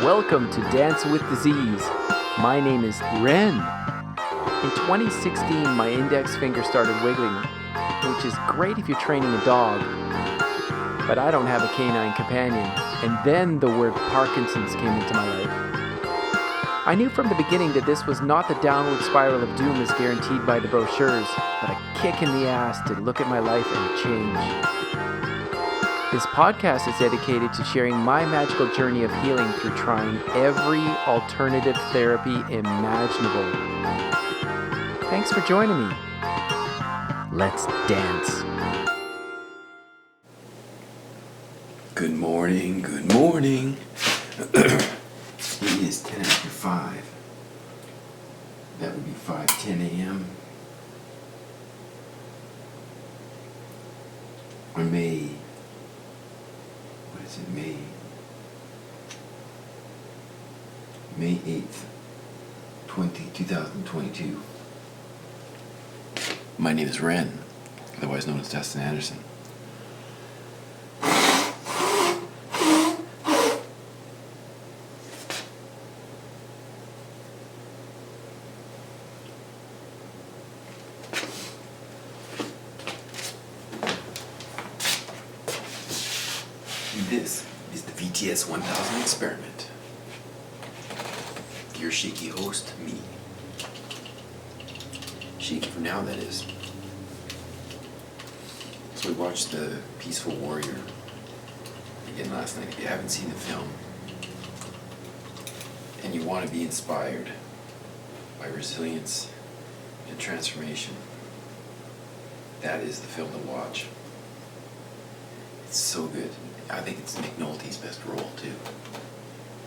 Welcome to Dance with Disease. My name is Ren. In 2016, my index finger started wiggling, which is great if you're training a dog, but I don't have a canine companion. And then the word Parkinsons came into my life. I knew from the beginning that this was not the downward spiral of doom as guaranteed by the brochures, but a kick in the ass to look at my life and change. This podcast is dedicated to sharing my magical journey of healing through trying every alternative therapy imaginable. Thanks for joining me. Let's dance. Good morning, good morning. It is 10 after 5. That would be 5:10 a.m. on May 8th, 2022. My name is Ren, otherwise known as Dustin Anderson. This is the VTS 1000 experiment. Your shaky host, me. Shaky from now, that is. So we watched The Peaceful Warrior again last night. If you haven't seen the film and you want to be inspired by resilience and transformation, that is the film to watch. It's so good. I think it's Nick Nolte's best role too.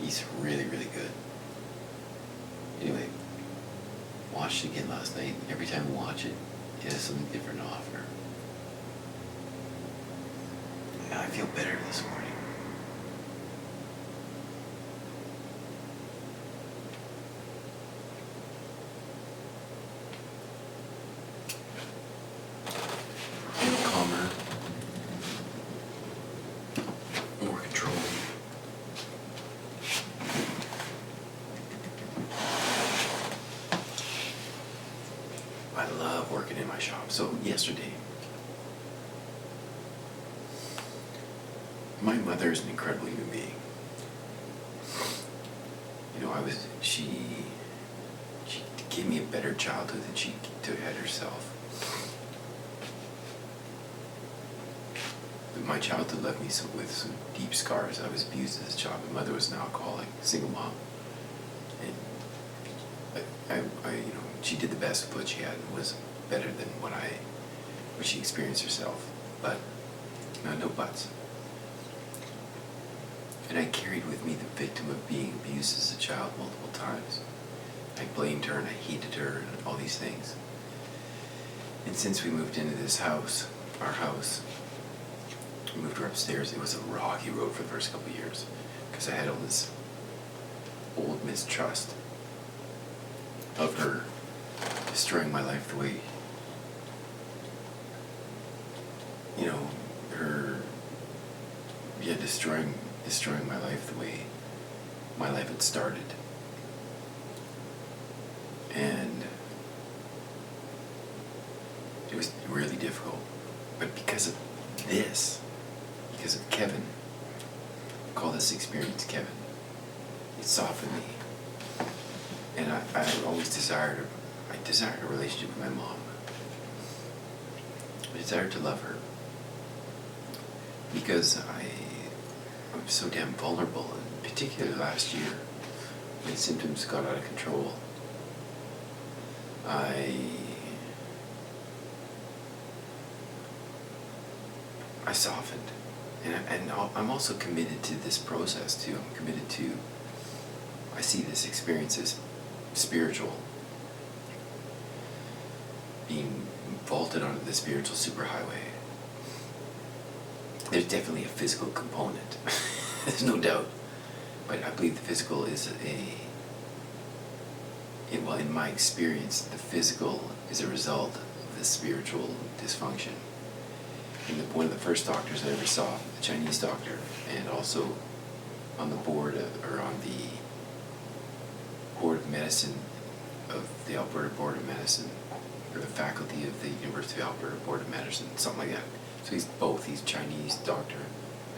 He's really, really good. Anyway, watched it again last night. Every time I watch it, it has something different to offer. And I feel better this morning. Calmer. More controlled. I love working in my shop. So yesterday, my mother is an incredible human being. You know, she gave me a better childhood than she had herself. But my childhood left me with some deep scars. I was abused as a child. My mother was an alcoholic, single mom. And she did the best with what she had and was better than what she experienced herself. But no buts. And I carried with me the victim of being abused as a child multiple times. I blamed her and I hated her and all these things. And since we moved into this house, our house, we moved her upstairs. It was a rocky road for the first couple of years because I had all this old mistrust of her destroying my life the way, destroying my life the way my life had started. And it was really difficult. But because of Kevin, I call this experience Kevin, it softened me. And I always desired a relationship with my mom. I desired to love her. Because I'm so damn vulnerable, and particularly last year, when symptoms got out of control, I softened. And I'm also committed to this process too. I see this experience as spiritual, being vaulted onto the spiritual superhighway. There's definitely a physical component. There's no doubt. But I believe the physical is in my experience, the physical is a result of the spiritual dysfunction. And one of the first doctors I ever saw, a Chinese doctor, and also on the board or on the Board of Medicine of the Alberta Board of Medicine, or the faculty of the University of Alberta Board of Medicine, something like that. So he's both. He's Chinese doctor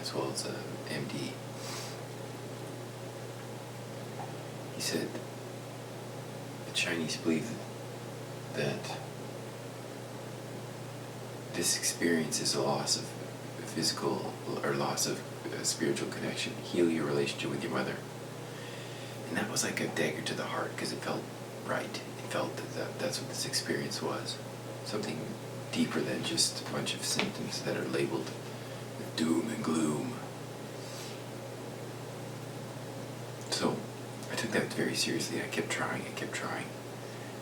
as well as a MD. He said the Chinese believe that this experience is a loss of physical or loss of spiritual connection. Heal your relationship with your mother. And that was like a dagger to the heart because it felt right. It felt that that's what this experience was. Something deeper than just a bunch of symptoms that are labeled with doom and gloom. So I took that very seriously. I kept trying.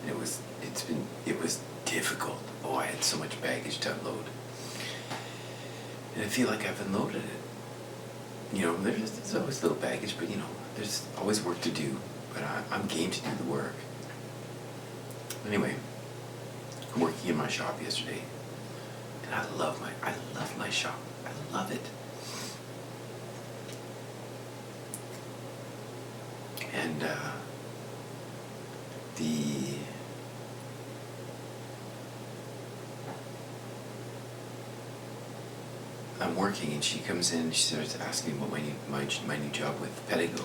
And it was difficult. Oh, I had so much baggage to unload. And I feel like I've unloaded it. You know, there's always little baggage, but you know, there's always work to do. But I'm game to do the work. Anyway, I'm working in my shop yesterday, and I love my shop. I love it. And I'm working, and she comes in and she starts asking me what my new job with Pedigo.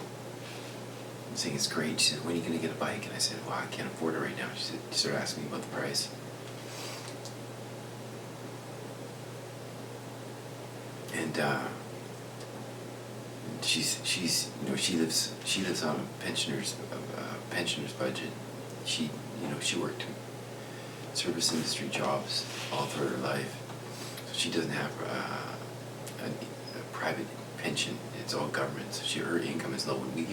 I'm saying it's great. She said, when are you going to get a bike? And I said, well, I can't afford it right now. She started asking me about the price. And she's you know, she lives on a pensioner's budget. She worked service industry jobs all through her life. So she doesn't have a private pension. It's all government. So her income is low, and we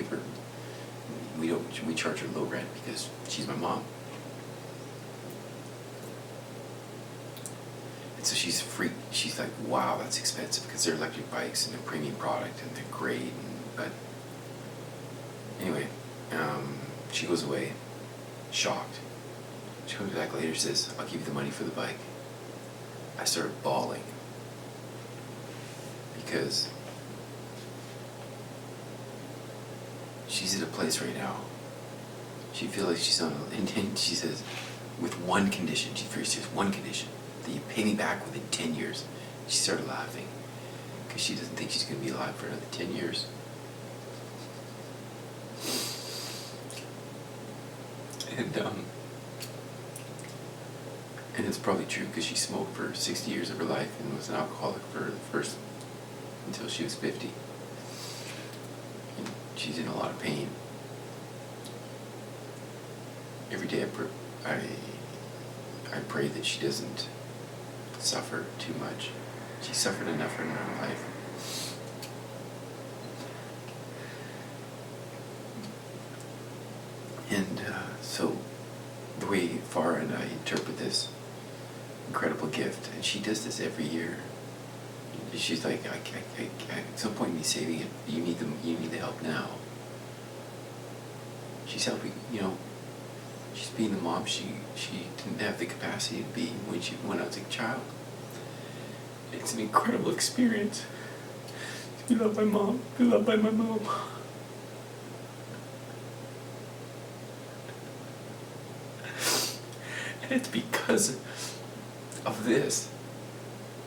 charge her low rent because she's my mom. And so she's freaked. She's like, wow, that's expensive, because they're electric bikes and they're premium product and they're great. But anyway, she goes away, shocked. She comes back later, says, I'll give you the money for the bike. I started bawling because she's at a place right now. She feels like she's on and she says, with one condition, she says, one condition, that you pay me back within 10 years. She started laughing because she doesn't think she's going to be alive for another 10 years. And it's probably true because she smoked for 60 years of her life and was an alcoholic until she was 50. And she's in a lot of pain. Every day I pray that she doesn't suffer too much. She suffered enough in her life. And so the way Farah and I interpret this incredible gift, and she does this every year. She's like, I at some point me saving it. You need the help now. She's helping. She's being the mom she didn't have the capacity to be when I was a child. It's an incredible experience to be loved by mom, be loved by my mom. And it's because of this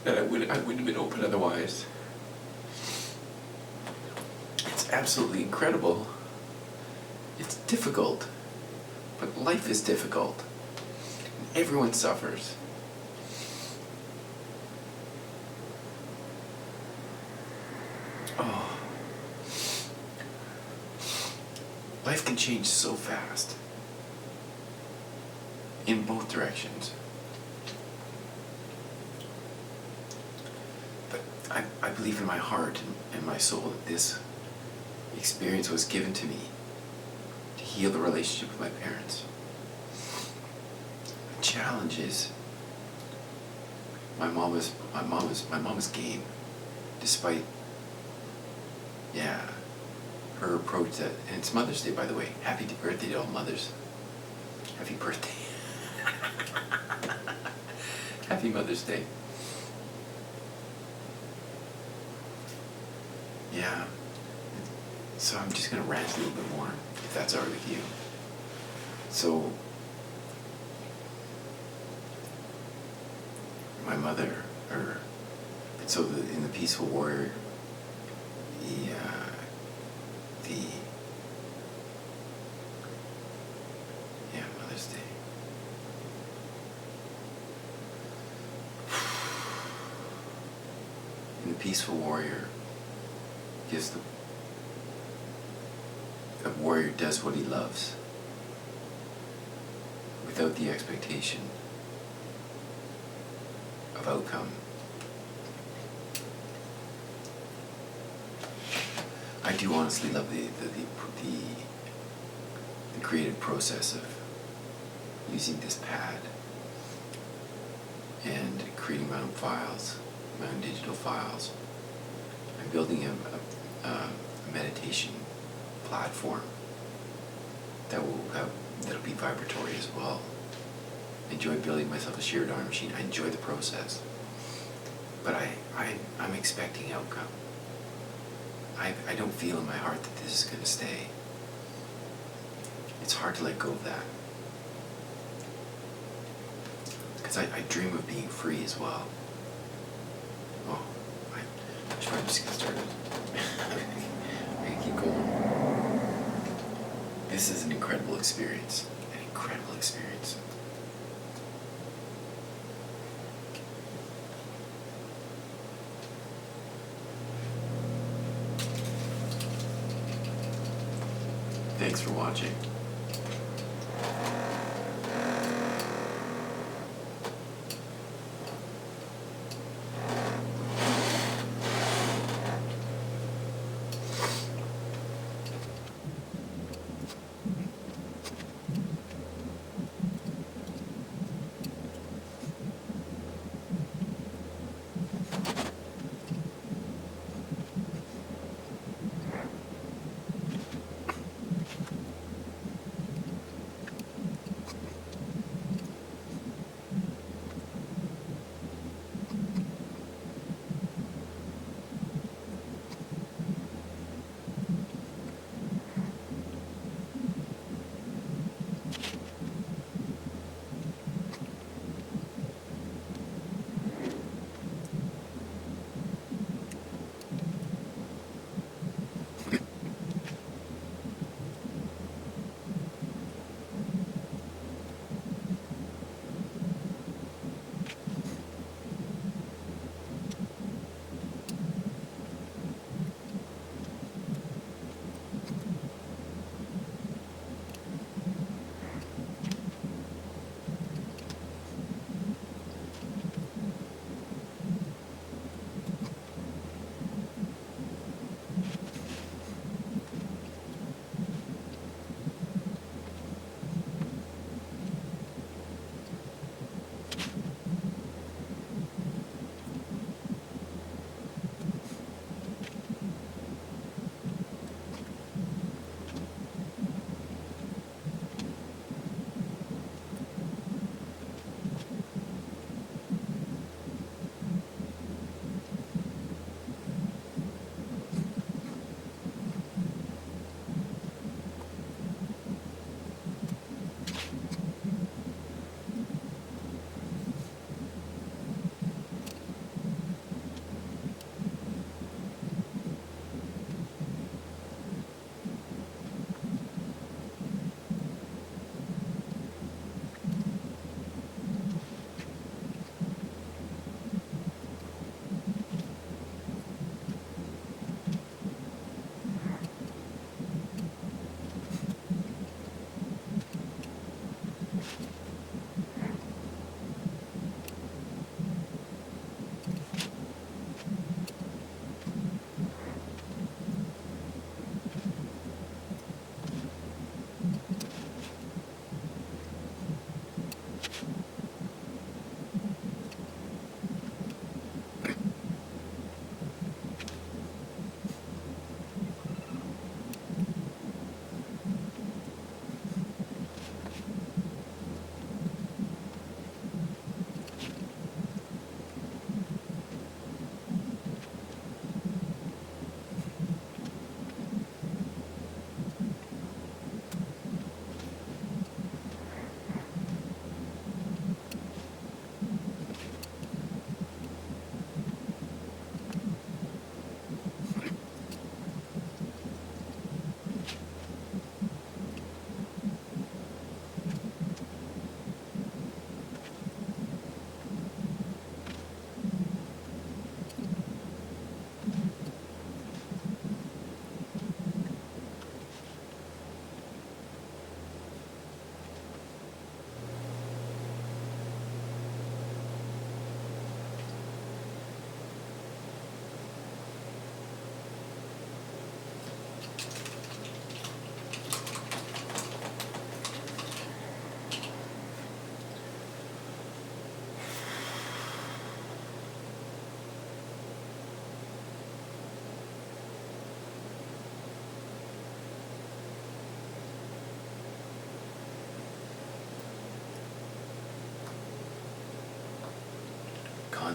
that I wouldn't have been open otherwise. It's absolutely incredible. It's difficult, but life is difficult. Everyone suffers. Oh. Life can change so fast. In both directions. But I believe in my heart and my soul that this experience was given to me to heal the relationship with my parents. The challenge is my mom is game, despite her approach and it's Mother's Day, by the way. Happy birthday to all mothers. Happy birthday. Happy Mother's Day. Yeah. So I'm just going to rant a little bit more, if that's all right with you. So, my mother, in the Peaceful Warrior, Mother's Day. In the Peaceful Warrior, a warrior does what he loves without the expectation of outcome. I do honestly love the creative process of using this pad and creating my own files, my own digital files. I'm building a meditation platform that'll be vibratory as well. I enjoy building myself a shear darn machine. I enjoy the process, but I'm expecting outcome. I don't feel in my heart that this is going to stay. It's hard to let go of that, because I dream of being free as well. Oh, I should probably just get started. I'm going to keep going. This is an incredible experience. An incredible experience. Thanks for watching.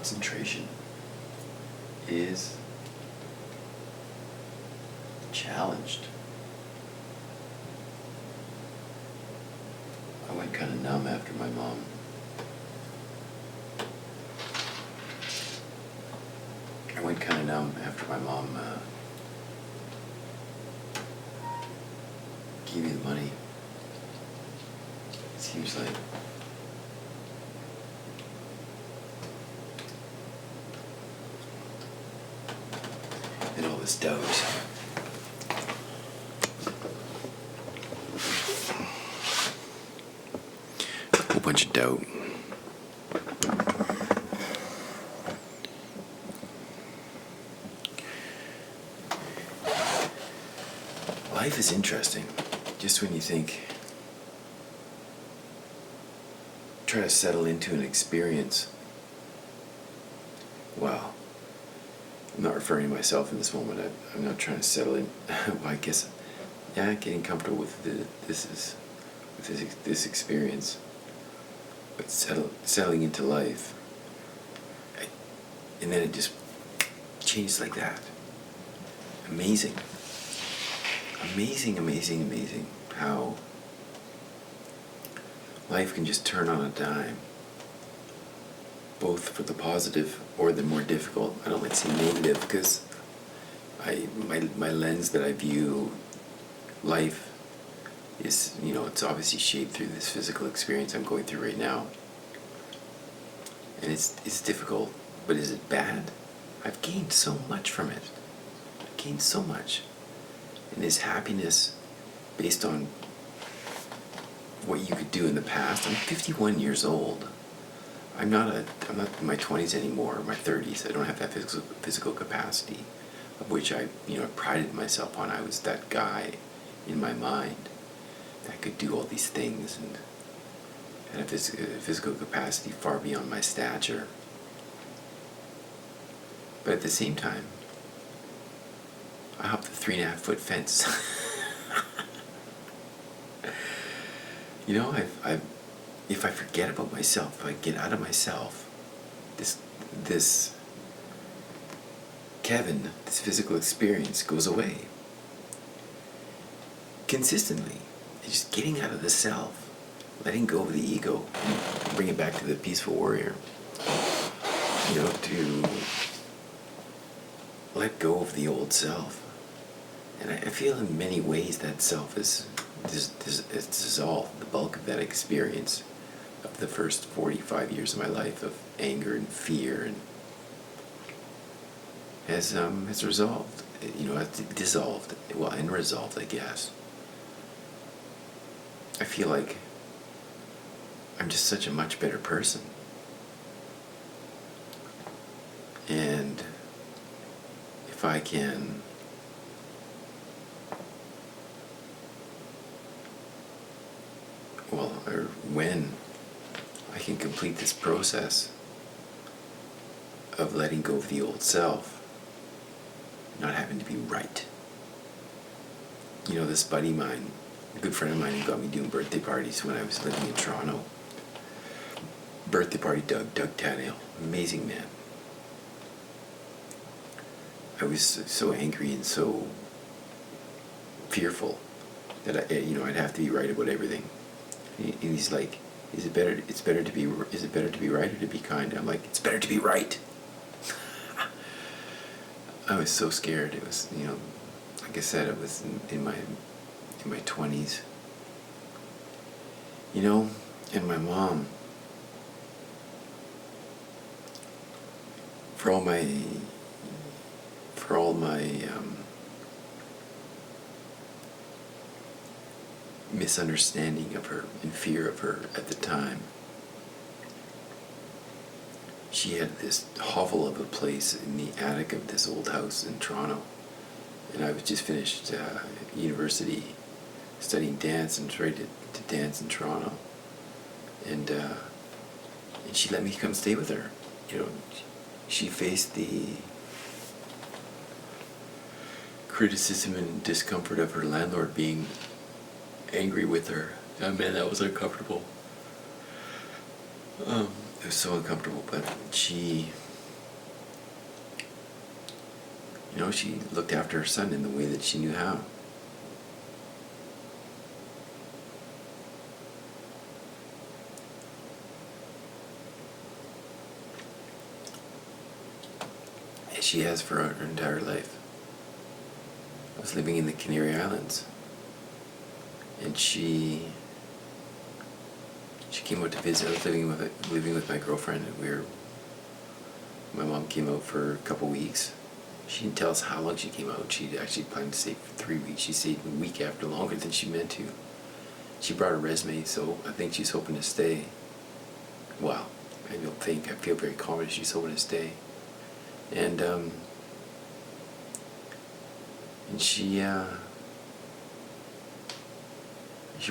concentration is challenged. I went kind of numb after my mom gave me the money. It seems like and all this doubt. A whole bunch of doubt. Life is interesting. Just when you think, try to settle into an experience. Wow. I'm not referring to myself in this moment. I'm not trying to settle in. Well, I guess, yeah, getting comfortable with this experience, but settling into life, and then it just changed like that. Amazing how life can just turn on a dime, both for the positive or the more difficult. I don't like to say negative because my lens that I view life is, it's obviously shaped through this physical experience I'm going through right now. And it's difficult, but is it bad? I've gained so much from it. I've gained so much. And this happiness based on what you could do in the past. I'm 51 years old. I'm not in my 20s anymore, my 30s. I don't have that physical capacity of which I prided myself on. I was that guy in my mind that could do all these things and had a physical capacity far beyond my stature. But at the same time, I hopped the 3.5-foot fence. If I forget about myself, if I get out of myself, this Kevin, this physical experience goes away. Consistently. It's just getting out of the self, letting go of the ego, and bring it back to the peaceful warrior. To let go of the old self. And I feel in many ways that self is dissolved. The bulk of that experience of the first 45 years of my life of anger and fear and has resolved. Dissolved. Well, and resolved, I guess. I feel like I'm just such a much better person. And if I can or when I can complete this process of letting go of the old self, not having to be right. This buddy of mine, a good friend of mine, who got me doing birthday parties when I was living in Toronto. Birthday party Doug Tadale, amazing man. I was so angry and so fearful that I'd have to be right about everything. And he's like, is it better to be right or to be kind? I'm like, it's better to be right. I was so scared. It was, like I said, it was in my 20s. And my mom, for all my misunderstanding of her and fear of her at the time, she had this hovel of a place in the attic of this old house in Toronto, and I was just finished university studying dance and tried to dance in Toronto, and she let me come stay with her. She faced the criticism and discomfort of her landlord being angry with her. Man, that was uncomfortable. It was so uncomfortable, but she She looked after her son in the way that she knew how. As she has for her entire life. I was living in the Canary Islands, and she came out to visit. I was living with my girlfriend, and my mom came out for a couple weeks. She didn't tell us how long she came out. She actually planned to stay for 3 weeks. She stayed a week after, longer than she meant to. She brought a resume, so I think she's hoping to stay. Well, I feel very confident she's hoping to stay. And she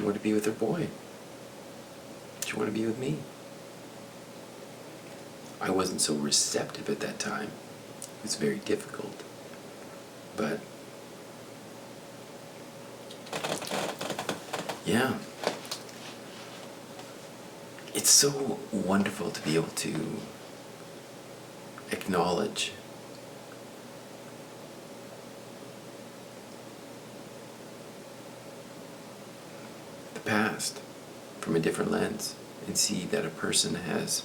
wanted to be with her boy. She wanted to be with me. I wasn't so receptive at that time. It was very difficult. But yeah, it's so wonderful to be able to acknowledge the past from a different lens and see that a person has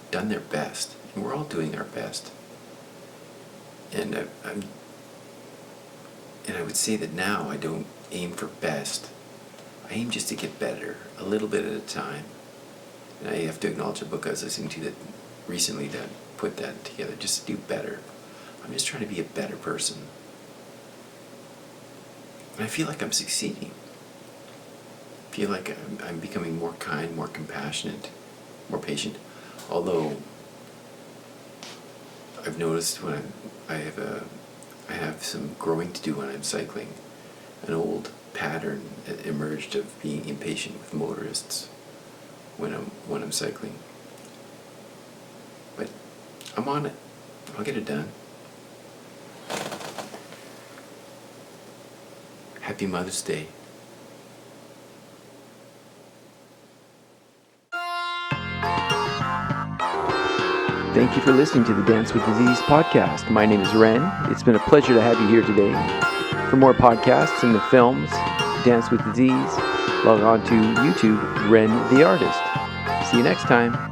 done their best, and we're all doing our best. And I would say that now I don't aim for best. I aim just to get better, a little bit at a time. And I have to acknowledge a book I was listening to that recently that put that together, just to do better. I'm just trying to be a better person. And I feel like I'm succeeding. I feel like I'm becoming more kind, more compassionate, more patient. Although I've noticed when I have some growing to do when I'm cycling. An old pattern emerged of being impatient with motorists when I'm cycling. But I'm on it. I'll get it done. Happy Mother's Day. Thank you for listening to the Dance with Disease podcast. My name is Ren. It's been a pleasure to have you here today. For more podcasts and the films, Dance with Disease, log on to YouTube, Ren the Artist. See you next time.